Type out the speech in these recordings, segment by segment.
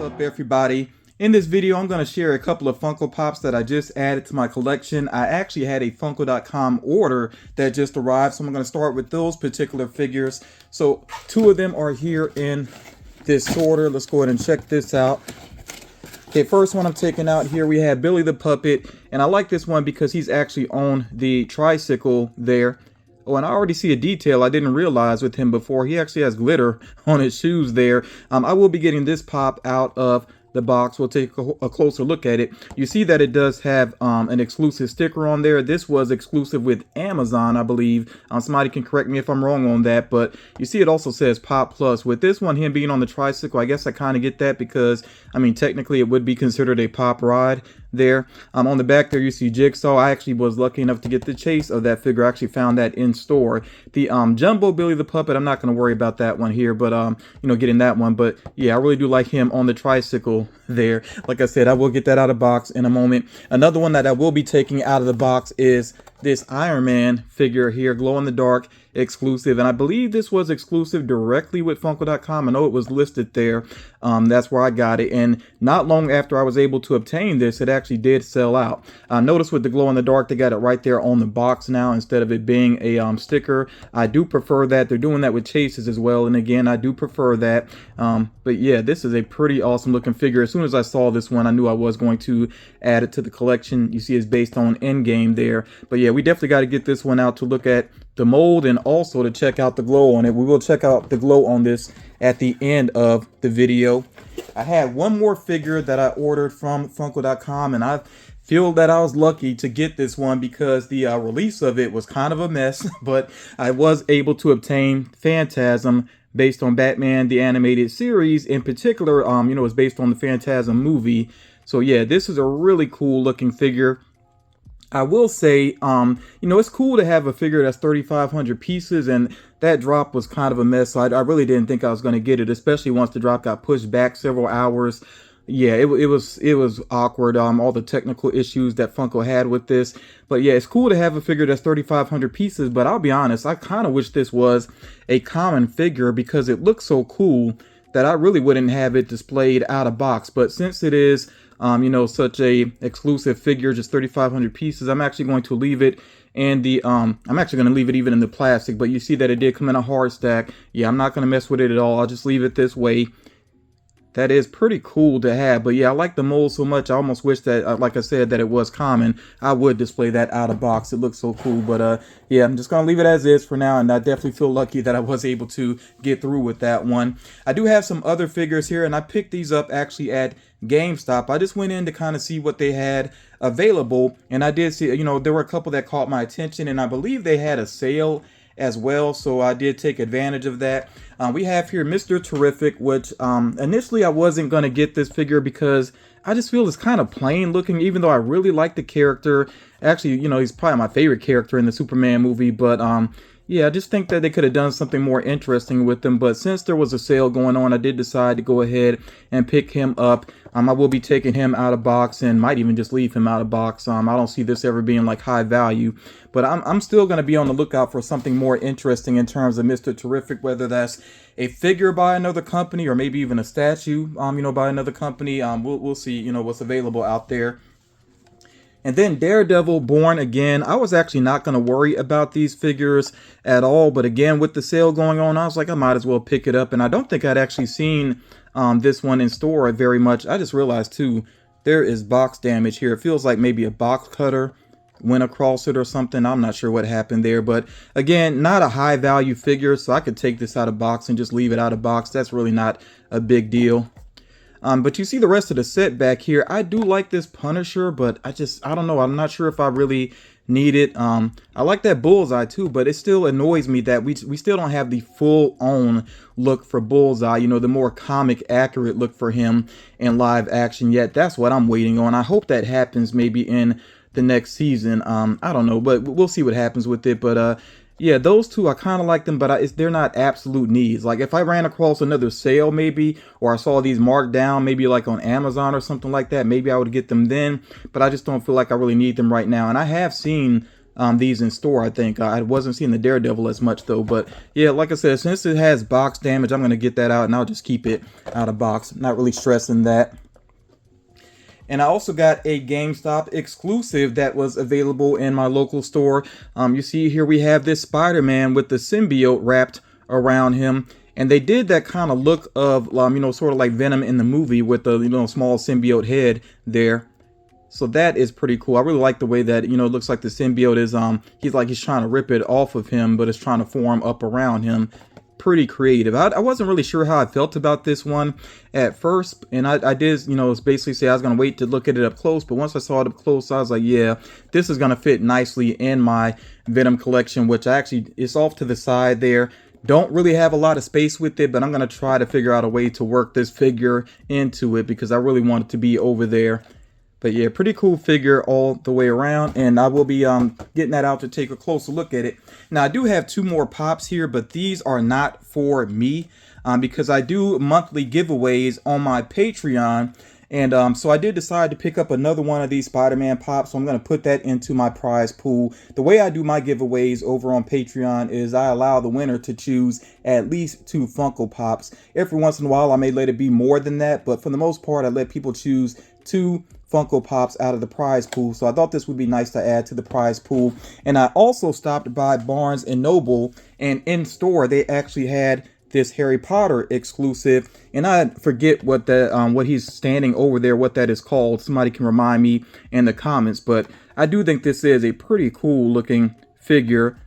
up, everybody? In this video, I'm going to share a couple of Funko Pops that I just added to my collection. I actually had a Funko.com order that just arrived, so I'm going to start with those particular figures. So two of them are here in this order. Let's go ahead and check this out. Okay, first one I'm taking out here, we have Billy the Puppet, and I like this one because he's actually on the tricycle there. Oh, and I already see a detail I didn't realize with him before. He actually has glitter on his shoes there. I will be getting this pop out of the box. We'll take a closer look at it. You see that it does have an exclusive sticker on there. This was exclusive with Amazon, I believe. Somebody can correct me if I'm wrong on that, but you see it also says Pop Plus. With this one, him being on the tricycle, I guess I kind of get that because, I mean, technically it would be considered a pop ride there. On the back there you see Jigsaw. I actually was lucky enough to get the chase of that figure. I actually found that in store. The Jumbo Billy the Puppet, I'm not going to worry about that one here, but you know, getting that one. But yeah, I really do like him on the tricycle there. Like I said, I will get that out of the box in a moment. Another one that I will be taking out of the box is this Iron Man figure here, glow in the dark exclusive, and I believe this was exclusive directly with Funko.com. I know it was listed there. That's where I got it, and not long after I was able to obtain this, it actually did sell out. Notice with the glow in the dark, they got it right there on the box now instead of it being a sticker. I do prefer that. They're doing that with chases as well, and again, I do prefer that. But yeah, this is a pretty awesome looking figure. As soon as I saw this one, I knew I was going to add it to the collection. You see it's based on Endgame there, but yeah, we definitely got to get this one out to look at the mold and also to check out the glow on it. We will check out the glow on this at the end of the video. I had one more figure that I ordered from Funko.com, and I feel that I was lucky to get this one because the release of it was kind of a mess, but I was able to obtain Phantasm based on Batman the Animated Series. In particular, you know, it's based on the Phantasm movie. So yeah, this is a really cool looking figure. I will say, you know, it's cool to have a figure that's 3,500 pieces, and that drop was kind of a mess. So I really didn't think I was going to get it, especially once the drop got pushed back several hours. Yeah, it was awkward. All the technical issues that Funko had with this. But yeah, it's cool to have a figure that's 3,500 pieces. But I'll be honest, I kind of wish this was a common figure because it looks so cool that I really wouldn't have it displayed out of box. But since it is you know, such a exclusive figure, just 3,500 pieces, I'm actually going to leave it in the I'm actually going to leave it even in the plastic. But you see that it did come in a hard stack. Yeah, I'm not going to mess with it at all. I'll just leave it this way. That is pretty cool to have. But yeah, I like the mold so much. I almost wish that, like I said, that it was common. I would display that out of box. It looks so cool. But yeah, I'm just going to leave it as is for now. And I definitely feel lucky that I was able to get through with that one. I do have some other figures here, and I picked these up actually at GameStop. I just went in to kind of see what they had available. And I did see, you know, there were a couple that caught my attention. And I believe they had a sale as well, so I did take advantage of that. We have here Mr. Terrific, which initially I wasn't going to get this figure because I just feel it's kind of plain looking, even though I really like the character. Actually, you know, he's probably my favorite character in the Superman movie, but yeah, I just think that they could have done something more interesting with him. But since there was a sale going on, I did decide to go ahead and pick him up. I will be taking him out of box and might even just leave him out of box. I don't see this ever being like high value, but I'm still going to be on the lookout for something more interesting in terms of Mr. Terrific, whether that's a figure by another company or maybe even a statue, you know, by another company. We'll see, you know, what's available out there. And then Daredevil Born Again. I was actually not going to worry about these figures at all. But again, with the sale going on, I was like, I might as well pick it up. And I don't think I'd actually seen this one in store very much. I just realized, too, there is box damage here. It feels like maybe a box cutter went across it or something. I'm not sure what happened there. But again, not a high value figure. So I could take this out of box and just leave it out of box. That's really not a big deal. But you see the rest of the set back here. I do like this Punisher, but I don't know. I'm not sure if I really need it. I like that Bullseye too, but it still annoys me that we still don't have the full on look for Bullseye, you know, the more comic accurate look for him in live action yet. That's what I'm waiting on. I hope that happens maybe in the next season. I don't know, but we'll see what happens with it. But yeah, those two, I kind of like them, but they're not absolute needs. Like if I ran across another sale maybe, or I saw these marked down maybe like on Amazon or something like that, maybe I would get them then. But I just don't feel like I really need them right now. And I have seen these in store. I think I wasn't seeing the Daredevil as much though, but yeah, like I said, since it has box damage, I'm gonna get that out and I'll just keep it out of box. Not really stressing that. And I also got a GameStop exclusive that was available in my local store. You see here we have this Spider-Man with the symbiote wrapped around him. And they did that kind of look of, you know, sort of like Venom in the movie with the, you know, small symbiote head there. So that is pretty cool. I really like the way that, you know, it looks like the symbiote is, he's trying to rip it off of him, but it's trying to form up around him. Pretty creative. I wasn't really sure how I felt about this one at first, and I did, you know, basically say I was going to wait to look at it up close, but once I saw it up close, I was like, yeah, this is going to fit nicely in my Venom collection, which actually is off to the side there. Don't really have a lot of space with it, but I'm going to try to figure out a way to work this figure into it because I really want it to be over there. But yeah, pretty cool figure all the way around, and I will be getting that out to take a closer look at it. Now, I do have two more pops here, but these are not for me because I do monthly giveaways on my Patreon. And so I did decide to pick up another one of these Spider-Man pops, so I'm going to put that into my prize pool. The way I do my giveaways over on Patreon is I allow the winner to choose at least 2 Funko Pops. Every once in a while, I may let it be more than that, but for the most part, I let people choose 2 Funko Pops out of the prize pool. So I thought this would be nice to add to the prize pool. And I also stopped by Barnes and Noble, and in store, they actually had this Harry Potter exclusive, and I forget what that what he's standing over there, what that is called. Somebody can remind me in the comments, but I do think this is a pretty cool looking figure.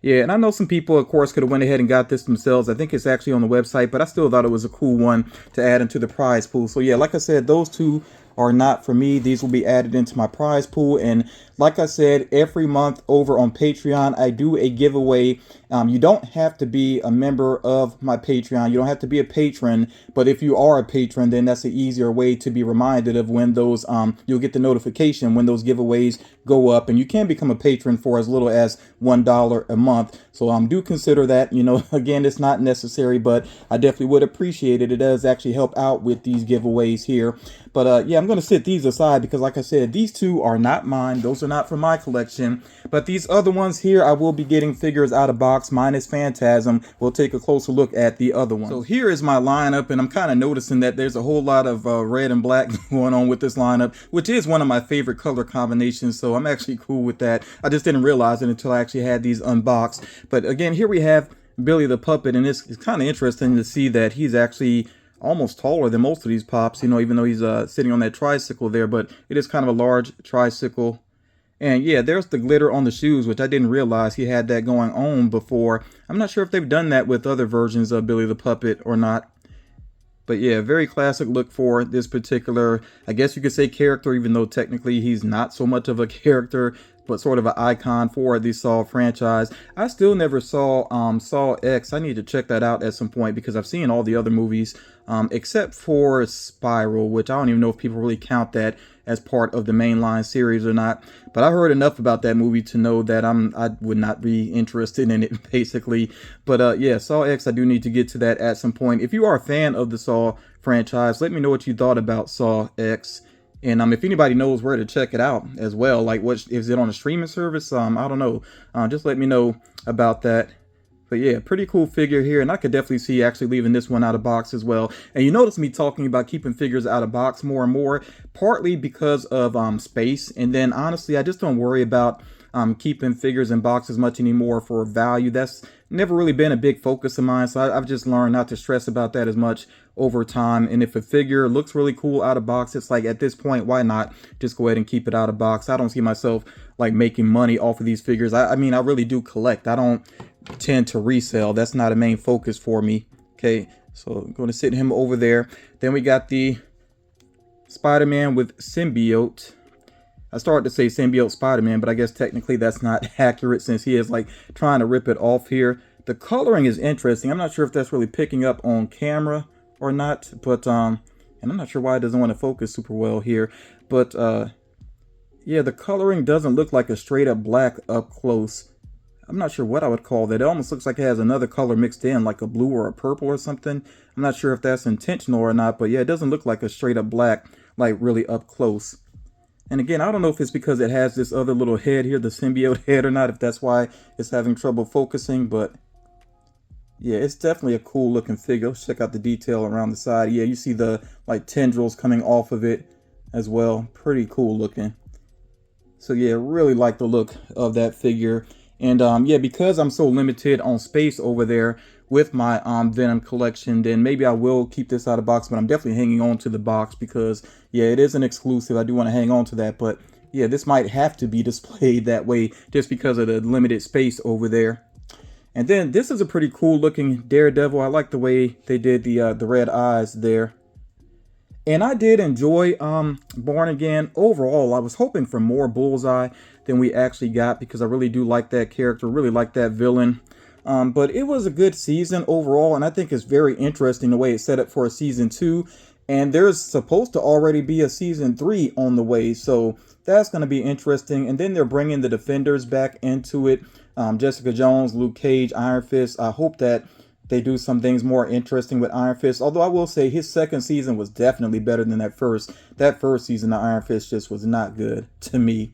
Yeah, and I know some people, of course, could have went ahead and got this themselves. I think it's actually on the website, but I still thought it was a cool one to add into the prize pool. So yeah, like I said, those two are not for me. These will be added into my prize pool. And like I said, every month over on Patreon, I do a giveaway. You don't have to be a member of my Patreon. You don't have to be a patron. But if you are a patron, then that's an easier way to be reminded of when those, you'll get the notification when those giveaways go up. And you can become a patron for as little as $1 a month. So do consider that. You know, again, it's not necessary, but I definitely would appreciate it. It does actually help out with these giveaways here. But yeah, I'm going to set these aside because, like I said, these two are not mine. Those are not from my collection. But these other ones here, I will be getting figures out of box. Mine is Phantasm. We'll take a closer look at the other one. So here is my lineup, and I'm kind of noticing that there's a whole lot of red and black going on with this lineup, which is one of my favorite color combinations. So I'm actually cool with that. I just didn't realize it until I actually had these unboxed. But again, here we have Billy the Puppet, and it's kind of interesting to see that he's actually almost taller than most of these pops, you know, even though he's sitting on that tricycle there, but it is kind of a large tricycle. And yeah, there's the glitter on the shoes, which I didn't realize he had that going on before. I'm not sure if they've done that with other versions of Billy the Puppet or not. But yeah, very classic look for this particular, I guess you could say, character, even though technically he's not so much of a character, but sort of an icon for the Saw franchise. I still never saw Saw X. I need to check that out at some point because I've seen all the other movies except for Spiral, which I don't even know if people really count that as part of the mainline series or not. But I heard enough about that movie to know that I would not be interested in it, basically. But yeah, Saw X, I do need to get to that at some point. If you are a fan of the Saw franchise, let me know what you thought about Saw X. And if anybody knows where to check it out as well, like what is it on a streaming service? I don't know. Just let me know about that. But yeah, pretty cool figure here, and I could definitely see actually leaving this one out of box as well. And you notice me talking about keeping figures out of box more and more, partly because of space, and then honestly, I just don't worry about keeping figures in boxes much anymore for value. That's never really been a big focus of mine, so I've just learned not to stress about that as much over time. And if a figure looks really cool out of box, it's like, at this point, why not just go ahead and keep it out of box? I don't see myself like making money off of these figures. I mean, I really do collect. I don't tend to resell. That's not a main focus for me. Okay, so I'm going to sit him over there. Then we got the Spider-Man with symbiote. I started to say symbiote Spider-Man, but I guess technically that's not accurate since he is like trying to rip it off here. The coloring is interesting. I'm not sure if that's really picking up on camera or not, but and I'm not sure why it doesn't want to focus super well here. But yeah, the coloring doesn't look like a straight up black up close. I'm not sure what I would call that. It almost looks like it has another color mixed in, like a blue or a purple or something. I'm not sure if that's intentional or not, but yeah, it doesn't look like a straight up black, like really up close. And again, I don't know if it's because it has this other little head here, the symbiote head, or not, if that's why it's having trouble focusing, but yeah, it's definitely a cool looking figure. Let's check out the detail around the side. Yeah, you see the like tendrils coming off of it as well. Pretty cool looking. So yeah, really like the look of that figure. And yeah, because I'm so limited on space over there with my Venom collection, then maybe I will keep this out of box, but I'm definitely hanging on to the box because yeah, it is an exclusive. I do want to hang on to that, but yeah, this might have to be displayed that way just because of the limited space over there. And then this is a pretty cool looking Daredevil. I like the way they did the red eyes there. And I did enjoy Born Again. Overall, I was hoping for more Bullseye than we actually got because I really do like that character, really like that villain. But it was a good season overall, and I think it's very interesting the way it's set up for a season 2. And there's supposed to already be a season 3 on the way, so that's going to be interesting. And then they're bringing the Defenders back into it. Jessica Jones, Luke Cage, Iron Fist. I hope that they do some things more interesting with Iron Fist. Although I will say his second season was definitely better than that first. That first season of Iron Fist just was not good to me.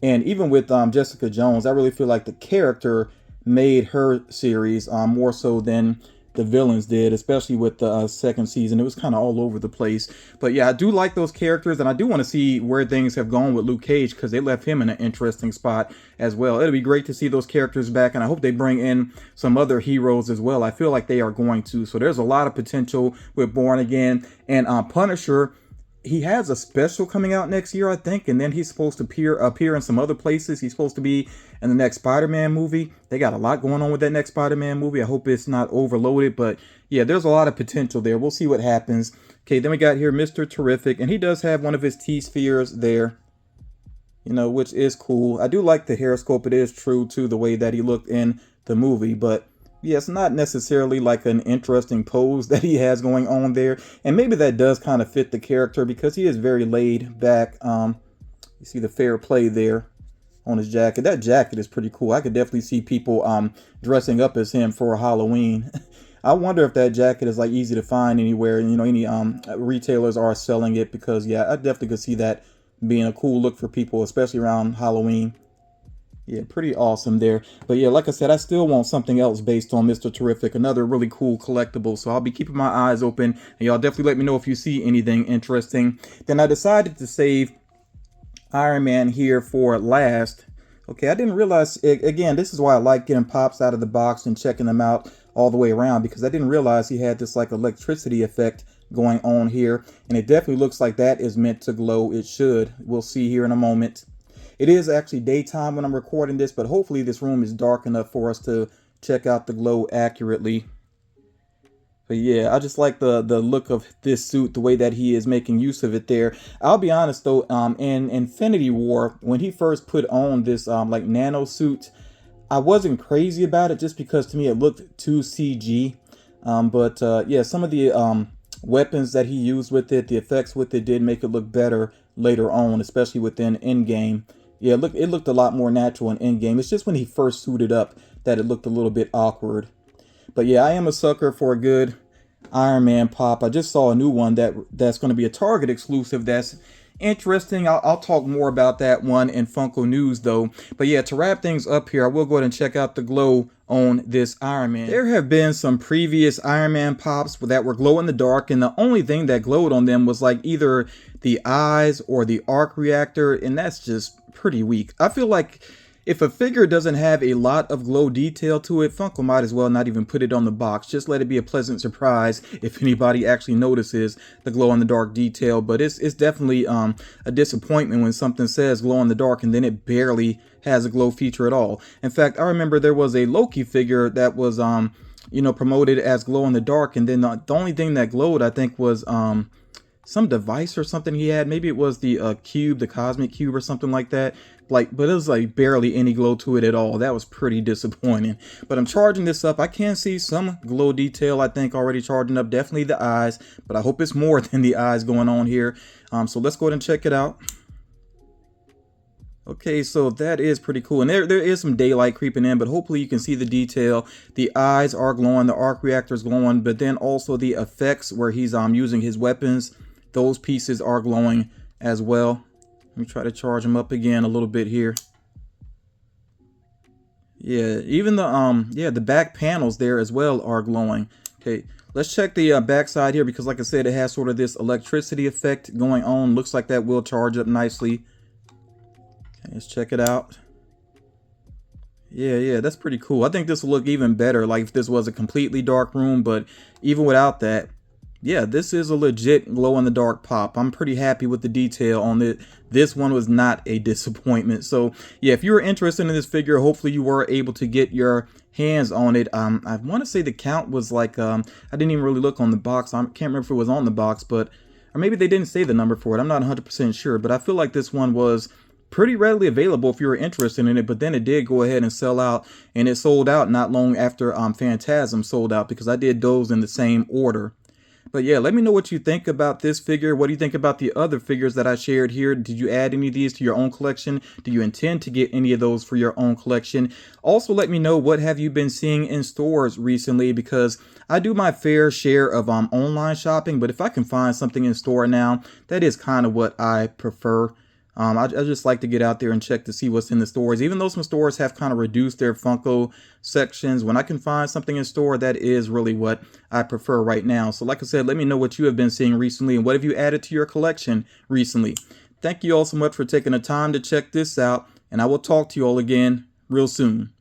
And even with Jessica Jones, I really feel like the character made her series more so than the villains did, especially with the second season. It was kind of all over the place. But yeah, I do like those characters, and I do want to see where things have gone with Luke Cage because they left him in an interesting spot as well. It'll be great to see those characters back, and I hope they bring in some other heroes as well. I feel like they are going to. So there's a lot of potential with Born Again. And Punisher, he has a special coming out next year, I think, and then he's supposed to appear in some other places. He's supposed to be in the next Spider-Man movie. They got a lot going on with that next Spider-Man movie. I hope it's not overloaded, but yeah, there's a lot of potential there. We'll see what happens. Okay, then we got here Mr. Terrific, and he does have one of his T-spheres there, you know, which is cool. I do like the hair sculpt. It is true to the way that he looked in the movie, but yeah, it's not necessarily like an interesting pose that he has going on there. And maybe that does kind of fit the character because he is very laid back. You see the fair play there on his jacket. That jacket is pretty cool. I could definitely see people dressing up as him for Halloween. I wonder if that jacket is like easy to find anywhere. You know, any retailers are selling it because yeah, I definitely could see that being a cool look for people, especially around Halloween. Yeah, pretty awesome there. But yeah, like I said, I still want something else based on Mr. Terrific, another really cool collectible. So I'll be keeping my eyes open, and y'all definitely let me know if you see anything interesting. Then I decided to save Iron Man here for last. Okay, I didn't realize, again, this is why I like getting pops out of the box and checking them out all the way around, because I didn't realize he had this like electricity effect going on here. And it definitely looks like that is meant to glow. It should. We'll see here in a moment. It is actually daytime when I'm recording this, but hopefully this room is dark enough for us to check out the glow accurately. But yeah, I just like the look of this suit, the way that he is making use of it there. I'll be honest though, in Infinity War, when he first put on this like nano suit, I wasn't crazy about it just because to me it looked too CG. But yeah, some of the weapons that he used with it, the effects with it did make it look better later on, especially within Endgame. Yeah, look, it looked a lot more natural in Endgame. It's just when he first suited up that it looked a little bit awkward. But yeah, I am a sucker for a good Iron Man pop. I just saw a new one that's going to be a Target exclusive that's interesting. I'll talk more about that one in Funko News though. But yeah, to wrap things up here, I will go ahead and check out the glow on this Iron Man. There have been some previous Iron Man pops that were glow in the dark, and the only thing that glowed on them was like either the eyes or the arc reactor, and that's just pretty weak. I feel like if a figure doesn't have a lot of glow detail to it, Funko might as well not even put it on the box. Just let it be a pleasant surprise if anybody actually notices the glow in the dark detail. But it's definitely a disappointment when something says glow in the dark and then it barely has a glow feature at all. In fact, I remember there was a Loki figure that was promoted as glow in the dark, and then the only thing that glowed, I think, was some device or something he had. Maybe it was the cube, the cosmic cube or something like that. But it was like barely any glow to it at all. That was pretty disappointing. But I'm charging this up. I can see some glow detail, I think, already charging up. Definitely the eyes, but I hope it's more than the eyes going on here. So let's go ahead and check it out. Okay, so that is pretty cool. And there is some daylight creeping in, but hopefully you can see the detail. The eyes are glowing, the arc reactor is glowing, but then also the effects where he's using his weapons, those pieces are glowing as well. Let me try to charge them up again a little bit here. Yeah, even the the back panels there as well are glowing. Okay, let's check the back side here, because like I said, it has sort of this electricity effect going on. Looks like that will charge up nicely. Okay, let's check it out. Yeah, that's pretty cool. I think this will look even better, like if this was a completely dark room, but even without that, yeah, this is a legit glow-in-the-dark pop. I'm pretty happy with the detail on it. This one was not a disappointment. So yeah, if you were interested in this figure, hopefully you were able to get your hands on it. I want to say the count was like, I didn't even really look on the box. I can't remember if it was on the box, but, or maybe they didn't say the number for it. I'm not 100% sure, but I feel like this one was pretty readily available if you were interested in it. But then it did go ahead and sell out, and it sold out not long after Phantasm sold out, because I did those in the same order. But yeah, let me know what you think about this figure. What do you think about the other figures that I shared here? Did you add any of these to your own collection? Do you intend to get any of those for your own collection? Also, let me know, what have you been seeing in stores recently, because I do my fair share of online shopping, but if I can find something in store now, that is kind of what I prefer. I just like to get out there and check to see what's in the stores. Even though some stores have kind of reduced their Funko sections, when I can find something in store, that is really what I prefer right now. So like I said, let me know what you have been seeing recently, and what have you added to your collection recently. Thank you all so much for taking the time to check this out, and I will talk to you all again real soon.